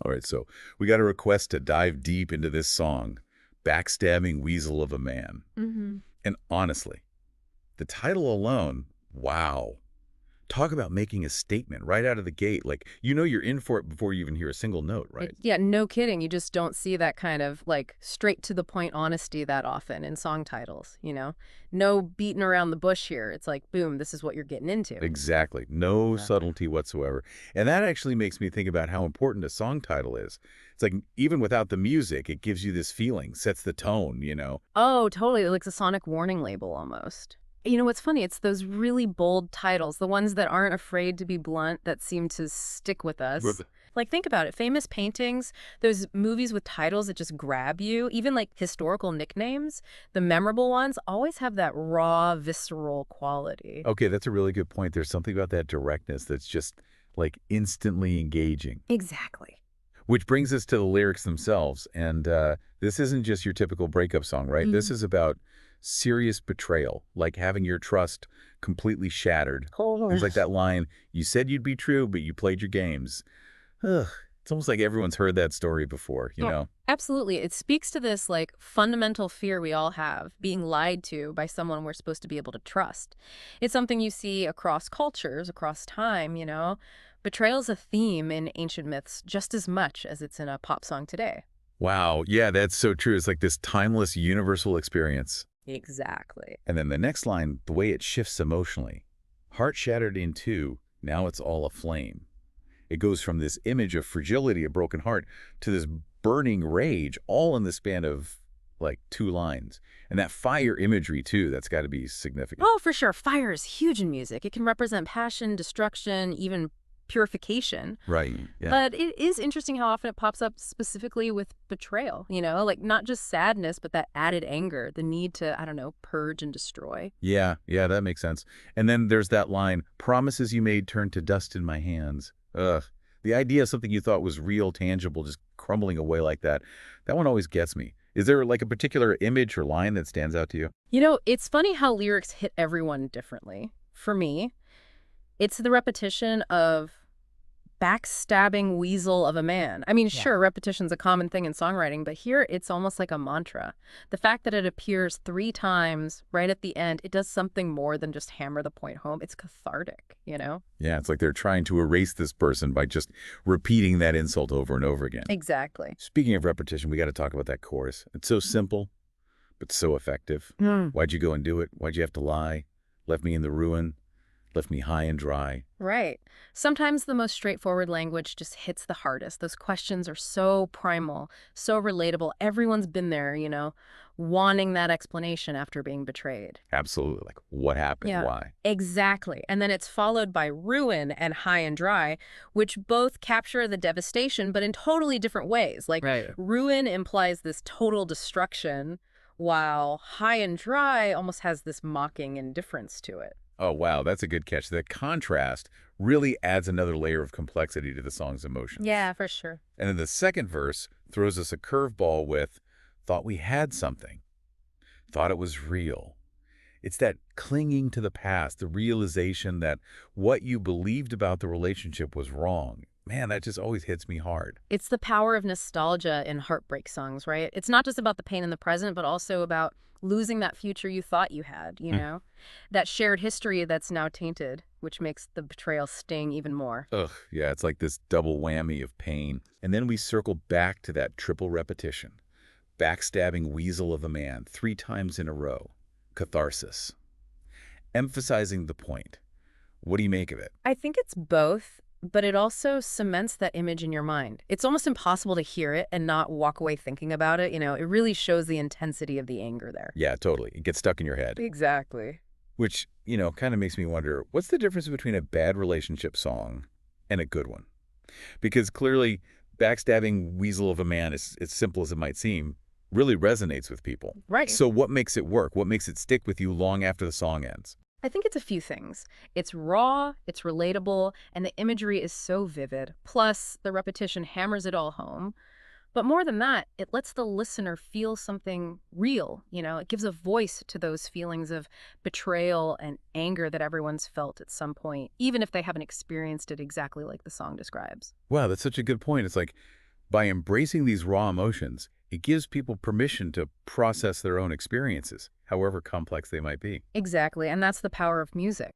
All right, so we got a request to dive deep into this song, Backstabbing Weasel of a Man. Hmm. And honestly, the title alone, wow. Talk about making a statement right out of the gate. Like, you know you're in for it before you even hear a single note, right? Yeah, no kidding. You just don't see that kind of like straight to the point honesty that often in song titles, you know? No beating around the bush here. It's like, boom, this is what you're getting into. Exactly. No Exactly. subtlety whatsoever. And that actually makes me think about how important a song title is. It's like, even without the music, it gives you this feeling, sets the tone. Oh, totally. Like a sonic warning label almost. You know what's funny? It's those really bold titles, the ones that aren't afraid to be blunt, that seem to stick with us. With- Like, think about it. Famous paintings, those movies with titles that just grab you, even like historical nicknames, the memorable ones always have that raw, visceral quality. Okay, that's a really good point. There's something about that directness that's just, like, instantly engaging. Exactly. Which brings us to the lyrics themselves. And this isn't just your typical breakup song, right? This Mm. is about serious betrayal, like having your trust completely shattered. It's Totally. like that line, you said you'd be true, but you played your games. Ugh, it's almost like everyone's heard that story before, you Yeah, know? absolutely. It speaks to this like fundamental fear we all have, being lied to by someone we're supposed to be able to trust. It's something you see across cultures, across time, you know. Betrayal's a theme in ancient myths just as much as it's in a pop song today. Wow, yeah, that's so true. It's like this timeless, universal experience. Exactly. And then the next line, the way it shifts emotionally. Heart shattered in two, now it's all aflame. It goes from this image of fragility, a broken heart, to this burning rage, all in the span of like 2 lines. And that fire imagery, too, that's got to be significant. Oh, for sure. Fire is huge in music. It can represent passion, destruction, even purification. Right. Yeah. But it is interesting how often it pops up specifically with betrayal, you know, like not just sadness, but that added anger, the need to, I don't know, purge and destroy. Yeah. Yeah, that makes sense. And then there's that line, promises you made turn to dust in my hands. Ugh. The idea of something you thought was real, tangible, just crumbling away like that, that one always gets me. Is there like a particular image or line that stands out to you? You know, it's funny how lyrics hit everyone differently. For me, it's the repetition of backstabbing weasel of a man. I mean, Yeah. sure, repetition's a common thing in songwriting, but here it's almost like a mantra. The fact that it appears 3 times right at the end, it does something more than just hammer the point home. It's cathartic, you know? Yeah, it's like they're trying to erase this person by just repeating that insult over and over again. Exactly. Speaking of repetition, we got to talk about that chorus. It's so simple, but so effective. Mm. Why'd you go and do it? Why'd you have to lie? Left me in the ruin, left me high and dry. Right. Sometimes the most straightforward language just hits the hardest. Those questions are so primal, so relatable. Everyone's been there, you know, wanting that explanation after being betrayed. Absolutely. Like, what happened? Yeah, Why? exactly. And then it's followed by ruin and high and dry, which both capture the devastation, but in totally different ways. Like, Right. ruin implies this total destruction, while high and dry almost has this mocking indifference to it. Oh, wow. That's a good catch. The contrast really adds another layer of complexity to the song's emotions. Yeah, for sure. And then the second verse throws us a curveball with, thought we had something, thought it was real. It's that clinging to the past, the realization that what you believed about the relationship was wrong. Man, that just always hits me hard. It's the power of nostalgia in heartbreak songs, right? It's not just about the pain in the present, but also about losing that future you thought you had, you Mm. know? That shared history that's now tainted, which makes the betrayal sting even more. Ugh, yeah, it's like this double whammy of pain. And then we circle back to that triple repetition. Backstabbing weasel of a man 3 times in a row. Catharsis. Emphasizing the point. What do you make of it? I think it's both, but it also cements that image in your mind. It's almost impossible to hear it and not walk away thinking about it. You know, it really shows the intensity of the anger there. Yeah, totally. It gets stuck in your head. Exactly. Which, kind of makes me wonder, what's the difference between a bad relationship song and a good one? Because clearly, backstabbing weasel of a man, as simple as it might seem, really resonates with people. Right. So what makes it work? What makes it stick with you long after the song ends? I think it's a few things. It's raw, it's relatable, and the imagery is so vivid. Plus, the repetition hammers it all home. But more than that, it lets the listener feel something real. You know, it gives a voice to those feelings of betrayal and anger that everyone's felt at some point, even if they haven't experienced it exactly like the song describes. Wow, that's such a good point. It's like By embracing these raw emotions, it gives people permission to process their own experiences, however complex they might be. Exactly, and that's the power of music.